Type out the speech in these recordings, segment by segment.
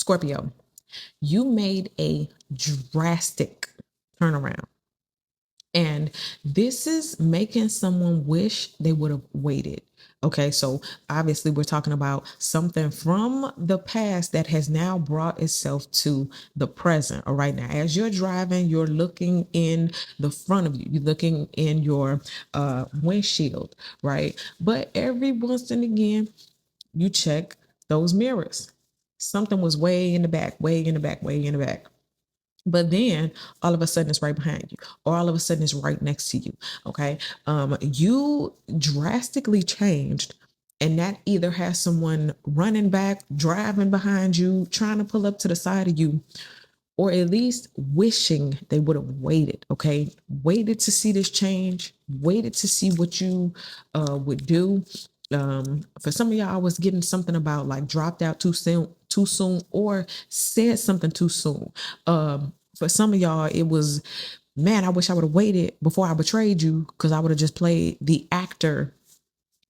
Scorpio, you made a drastic turnaround. And this is making someone wish they would have waited. Okay, so obviously we're talking about something from the past that has now brought itself to the present. All right, now as you're driving, you're looking in the front of you, you're looking in your windshield, right? But every once and again, you check those mirrors. Something was way in the back, way in the back, way in the back. But then all of a sudden it's right behind you, or all of a sudden it's right next to you. Okay. You drastically changed, and that either has someone running back, driving behind you, trying to pull up to the side of you, or at least wishing they would have waited. Okay. Waited to see this change, waited to see what you would do. For some of y'all, I was getting something about like dropped out too soon, or said something too soon. For some of y'all, it was, man, I wish I would have waited before I betrayed you, because I would have just played the actor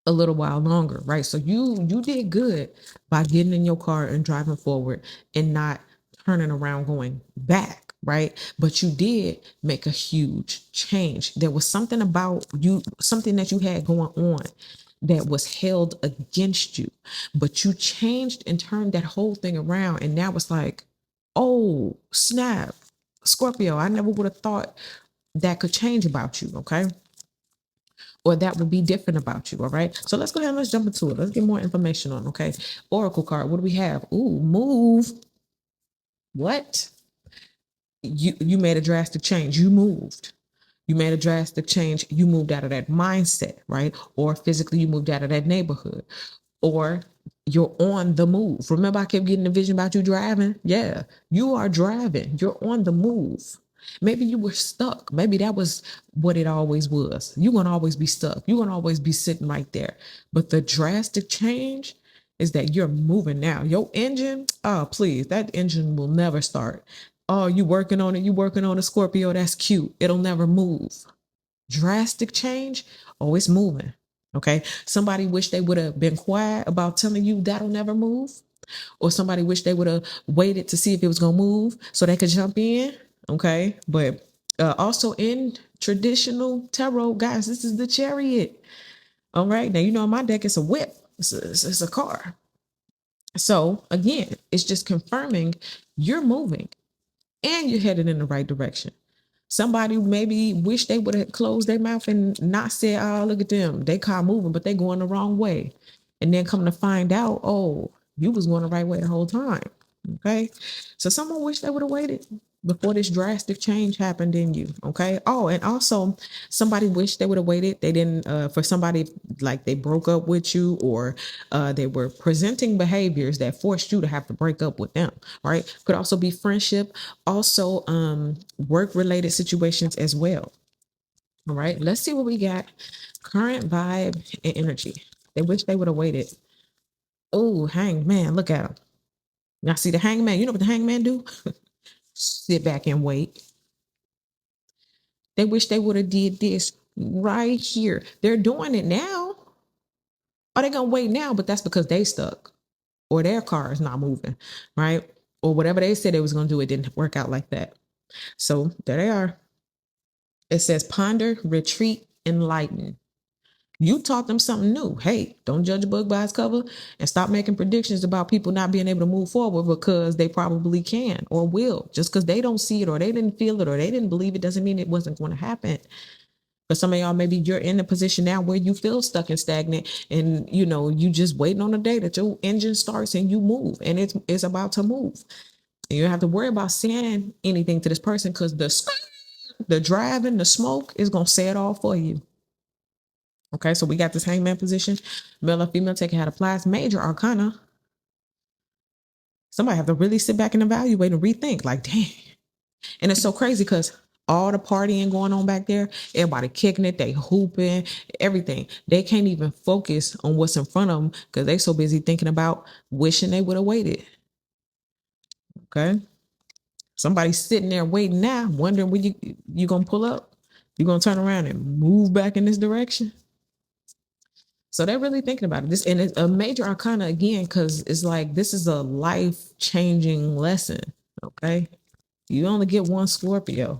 a little while longer, right? So you did good by getting in your car and driving forward and not turning around going back, right? But you did make a huge change. There was something about you, something that you had going on that was held against you, but you changed and turned that whole thing around. And now it's like, oh, snap, Scorpio, I never would have thought that could change about you, okay? Or that would be different about you, all right? So let's go ahead and let's jump into it. Let's get more information on, okay? Oracle card, what do we have? Ooh, move. What? You made a drastic change. You moved. You made a drastic change. You moved out of that mindset, right? Or physically, you moved out of that neighborhood. Or you're on the move. Remember, I kept getting the vision about you driving? Yeah, you are driving. You're on the move. Maybe you were stuck. Maybe that was what it always was. You're going to always be stuck. You're going to always be sitting right there. But the drastic change is that you're moving now. Your engine, oh, please, that engine will never start. Oh, you working on it. You working on a Scorpio. That's cute. It'll never move. Drastic change. Oh, it's moving. Okay. Somebody wish they would have been quiet about telling you that'll never move. Or somebody wish they would have waited to see if it was going to move so they could jump in. Okay. But also in traditional tarot, guys, this is the Chariot. All right. Now, you know, on my deck, it's a whip, it's a car. So again, it's just confirming you're moving and you're headed in the right direction. Somebody maybe wish they would have closed their mouth and not said, oh, look at them. They car moving, but they going the wrong way. And then come to find out, oh, you was going the right way the whole time. Okay. So someone wish they would have waited before this drastic change happened in you. Okay. Oh, and also somebody wish they would have waited. They didn't, for somebody like they broke up with you, or they were presenting behaviors that forced you to have to break up with them. Right. Could also be friendship, also work related situations as well. All right. Let's see what we got. Current vibe and energy. They wish they would have waited. Oh, hangman. Look at him. Now see the hangman. You know what the hangman do? Sit back and wait. They wish they would have did this right here. They're doing it now. Are they gonna wait now? But that's because they stuck, or their car is not moving, right? Or whatever they said they was gonna do, it didn't work out like that. So there they are. It says ponder, retreat, enlighten. You taught them something new. Hey, don't judge a book by its cover, and stop making predictions about people not being able to move forward, because they probably can or will. Just because they don't see it, or they didn't feel it, or they didn't believe it, doesn't mean it wasn't going to happen. For some of y'all, maybe you're in a position now where you feel stuck and stagnant, and you know you just waiting on the day that your engine starts and you move, and it's about to move. And you don't have to worry about saying anything to this person, because the driving, the smoke is gonna say it all for you. Okay, so we got this hangman position. Male or female, taking how it applies. Major arcana. Somebody have to really sit back and evaluate and rethink. Like, dang. And it's so crazy because all the partying going on back there, everybody kicking it, they hooping, everything. They can't even focus on what's in front of them because they so busy thinking about wishing they would have waited. Okay. Somebody's sitting there waiting now, wondering when you gonna pull up. You're gonna turn around and move back in this direction. So they're really thinking about it. This and it's a major arcana again, because it's like this is a life-changing lesson. Okay. You only get one Scorpio.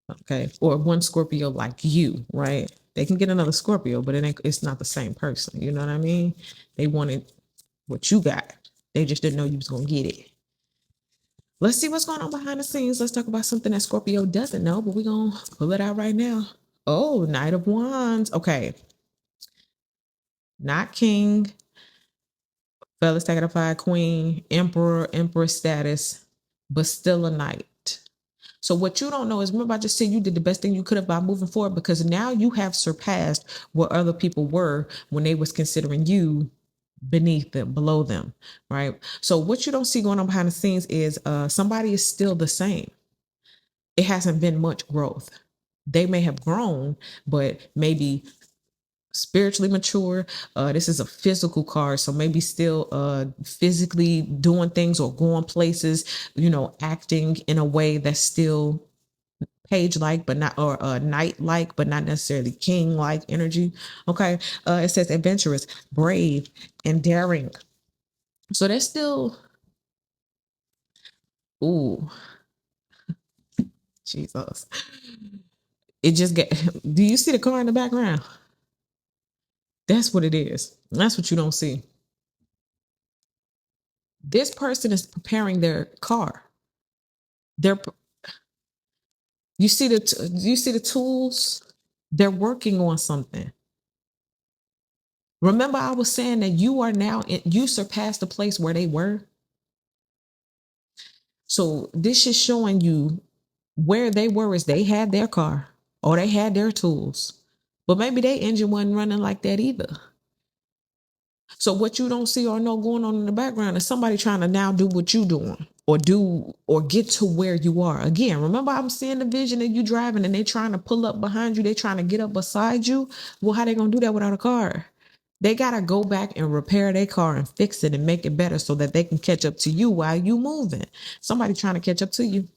Okay. Or one Scorpio like you, right? They can get another Scorpio, but it's not the same person. You know what I mean? They wanted what you got. They just didn't know you was gonna get it. Let's see what's going on behind the scenes. Let's talk about something that Scorpio doesn't know, but we're gonna pull it out right now. Oh, Knight of Wands. Okay. Not king, fellas taking a fire, queen, emperor, empress status, but still a knight. So what you don't know is, remember I just said you did the best thing you could have by moving forward, because now you have surpassed what other people were when they was considering you beneath them, below them, right? So what you don't see going on behind the scenes is somebody is still the same. It hasn't been much growth. They may have grown, but maybe spiritually mature. This is a physical card, so maybe still physically doing things or going places, acting in a way that's still page like, but not, or knight like, but not necessarily king like energy. Okay. It says adventurous, brave, and daring. So that's still, ooh, Jesus. It just get, do you see the car in the background? That's what it is. That's what you don't see. This person is preparing their car. They're, you see the tools? They're working on something. Remember, I was saying that you are now, you surpassed the place where they were. So this is showing you where they were is they had their car or they had their tools, but maybe their engine wasn't running like that either. So what you don't see or know going on in the background is somebody trying to now do what you doing or do or get to where you are. Again, remember I'm seeing the vision of you driving and they trying to pull up behind you. They trying to get up beside you. Well, how they going to do that without a car? They got to go back and repair their car and fix it and make it better so that they can catch up to you while you moving. Somebody trying to catch up to you.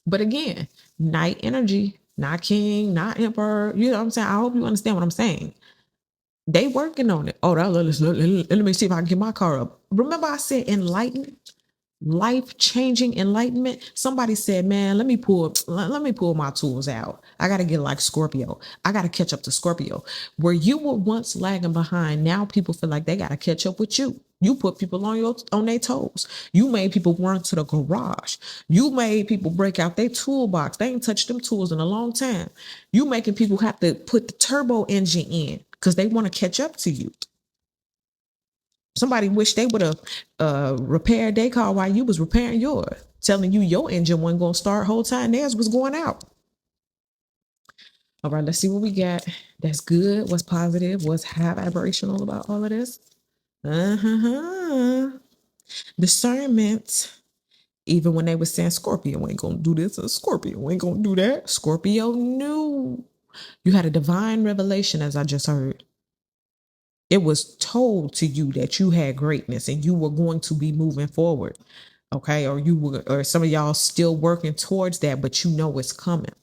But again, night energy, not king, not emperor. You know what I'm saying? I hope you understand what I'm saying. They working on it. Oh, let me see if I can get my car up. Remember I said enlightened? Life-changing enlightenment. Somebody said, man, let me pull my tools out. I gotta get like Scorpio. I gotta catch up to Scorpio. Where you were once lagging behind, now people feel like they gotta catch up with you. You put people on their toes. You made people run to the garage. You made people break out their toolbox. They ain't touched them tools in a long time. You making people have to put the turbo engine in because they want to catch up to you. Somebody wish they would have repaired their car while you was repairing yours, telling you your engine wasn't going to start whole time theirs was going out. All right, let's see what we got. That's good. What's positive? What's high vibrational about all of this? Discernment. Even when they were saying Scorpio ain't gonna do this, or Scorpio ain't gonna do that, Scorpio knew. You had a divine revelation, as I just heard. It was told to you that you had greatness and you were going to be moving forward. Okay. Or some of y'all still working towards that, but you know it's coming.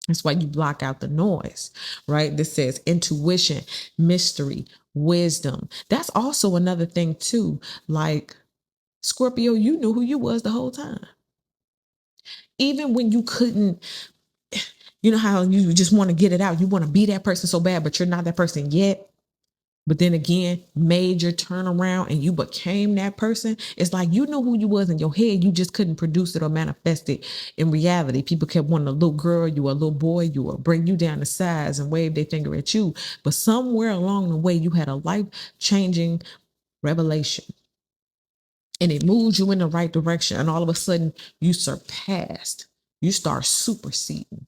That's why you block out the noise, right? This says intuition, mystery, wisdom. That's also another thing too. Like Scorpio, you knew who you was the whole time. Even when you couldn't, you know how you just want to get it out. You want to be that person so bad, but you're not that person yet. But then again, major turnaround and you became that person. It's like you knew who you was in your head. You just couldn't produce it or manifest it in reality. People kept wanting a little girl, you a little boy, you will bring you down to size and wave their finger at you. But somewhere along the way, you had a life-changing revelation. And it moved you in the right direction. And all of a sudden, you surpassed. You start superseding.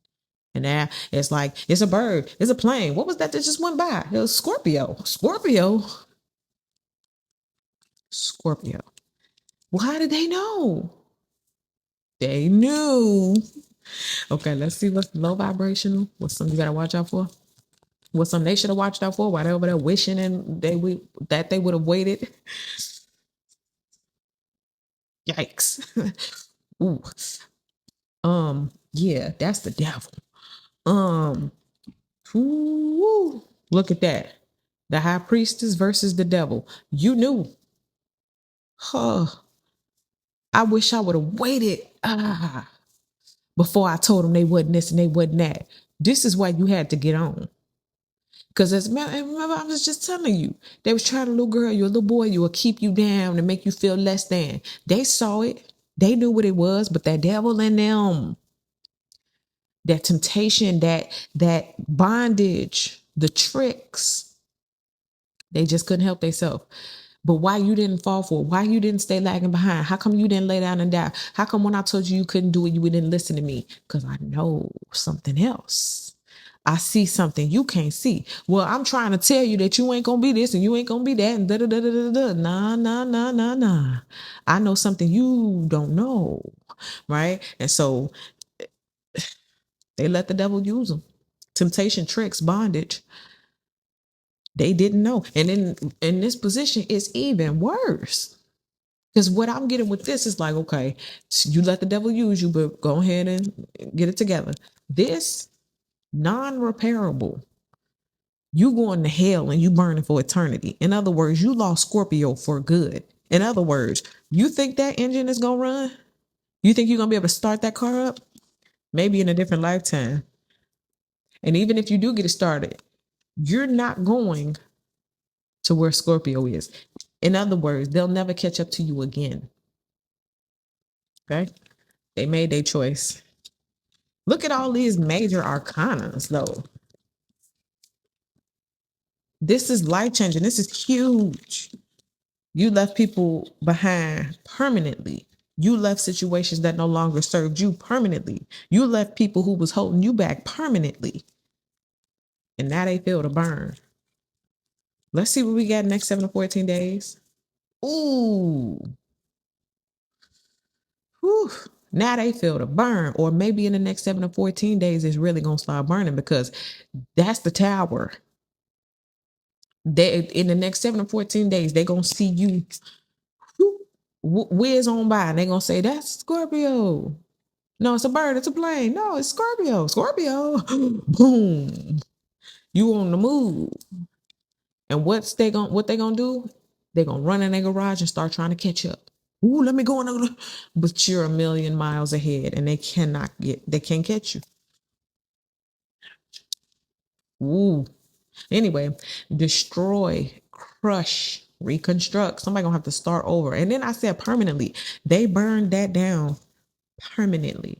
And now it's like, it's a bird, it's a plane. What was that just went by? It was Scorpio. Scorpio. Well, how did they know? They knew. Okay, let's see what's low vibrational. What's something you gotta watch out for? What's something they should have watched out for? Why they over there wishing and they would have waited? Yikes. Ooh. Yeah, that's the devil. Um, ooh, Look at that. The high priestess versus the devil. You knew. Huh. I wish I would have waited before I told them they wasn't this and they wasn't that. This is why you had to get on. Because remember, I was just telling you, they was trying a little girl, you a little boy, you will keep you down and make you feel less than. They saw it. They knew what it was, but that devil in them, that temptation, that bondage, the tricks, they just couldn't help themselves. But why you didn't fall for it? Why you didn't stay lagging behind? How come you didn't lay down and die? How come when I told you you couldn't do it, you didn't listen to me? Because I know something else. I see something you can't see. Well, I'm trying to tell you that you ain't gonna be this and you ain't gonna be that and da da da da da da. Nah, nah, nah, nah, nah. I know something you don't know, right? And so they let the devil use them. Temptation, tricks, bondage. They didn't know. And in this position, it's even worse. Because what I'm getting with this is like, okay, you let the devil use you, but go ahead and get it together. This non-repairable, you going to hell and you burning for eternity. In other words, you lost Scorpio for good. In other words, you think that engine is going to run? You think you're going to be able to start that car up? Maybe in a different lifetime. And even if you do get it started, you're not going to where Scorpio is. In other words, they'll never catch up to you again. Okay? They made their choice. Look at all these major arcanas, though. This is life-changing. This is huge. You left people behind permanently. You left situations that no longer served you permanently. You left people who was holding you back permanently. And now they feel the burn. Let's see what we got next 7 to 14 days. Ooh. Whew. Now they feel the burn. Or maybe in the next 7 to 14 days, it's really going to start burning because that's the tower. They in the next 7 to 14 days, they're going to see you whiz on by and they're going to say, that's Scorpio. No, it's a bird. It's a plane. No, it's Scorpio. Scorpio. Boom. You on the move. And what they gonna do? They're gonna run in their garage and start trying to catch up. Ooh, let me go on. But you're a million miles ahead and they can't catch you. Ooh. Anyway, destroy, crush, reconstruct. Somebody gonna have to start over. And then I said permanently. They burned that down permanently.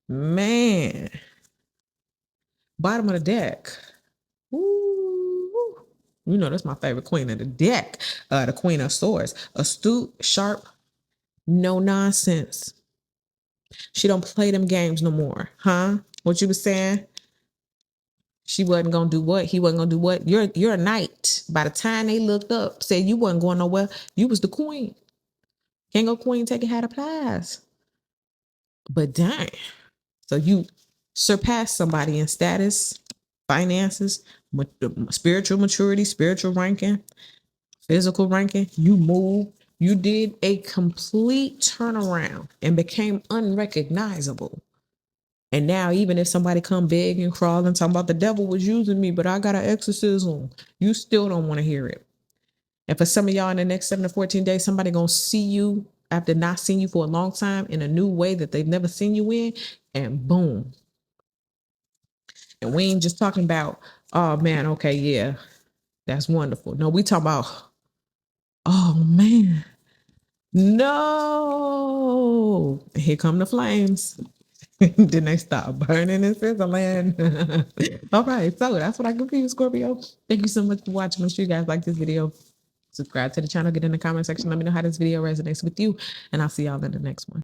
Man. Bottom of the deck. Ooh. You know, that's my favorite queen of the deck. The Queen of Swords. Astute, sharp, no nonsense. She don't play them games no more. Huh? What you was saying? She wasn't gonna do what? He wasn't gonna do what? You're a knight. By the time they looked up, said you wasn't going nowhere, you was the queen. Can't go queen take it how it applies. But dang. So you surpass somebody in status, finances, spiritual maturity, spiritual ranking, physical ranking. You moved. You did a complete turnaround and became unrecognizable. And now, even if somebody come big and crawling, talking about the devil was using me, but I got an exorcism, you still don't want to hear it. And for some of y'all in the next 7 to 14 days, somebody going to see you after not seeing you for a long time in a new way that they've never seen you in, and boom. And we ain't just talking about, oh man, okay, yeah, that's wonderful. No, we talking about, oh man, no. Here come the flames. Then they stop burning and sizzling. All right, so that's what I can for you, Scorpio. Thank you so much for watching. Make sure you guys like this video. Subscribe to the channel. Get in the comment section. Let me know how this video resonates with you. And I'll see y'all in the next one.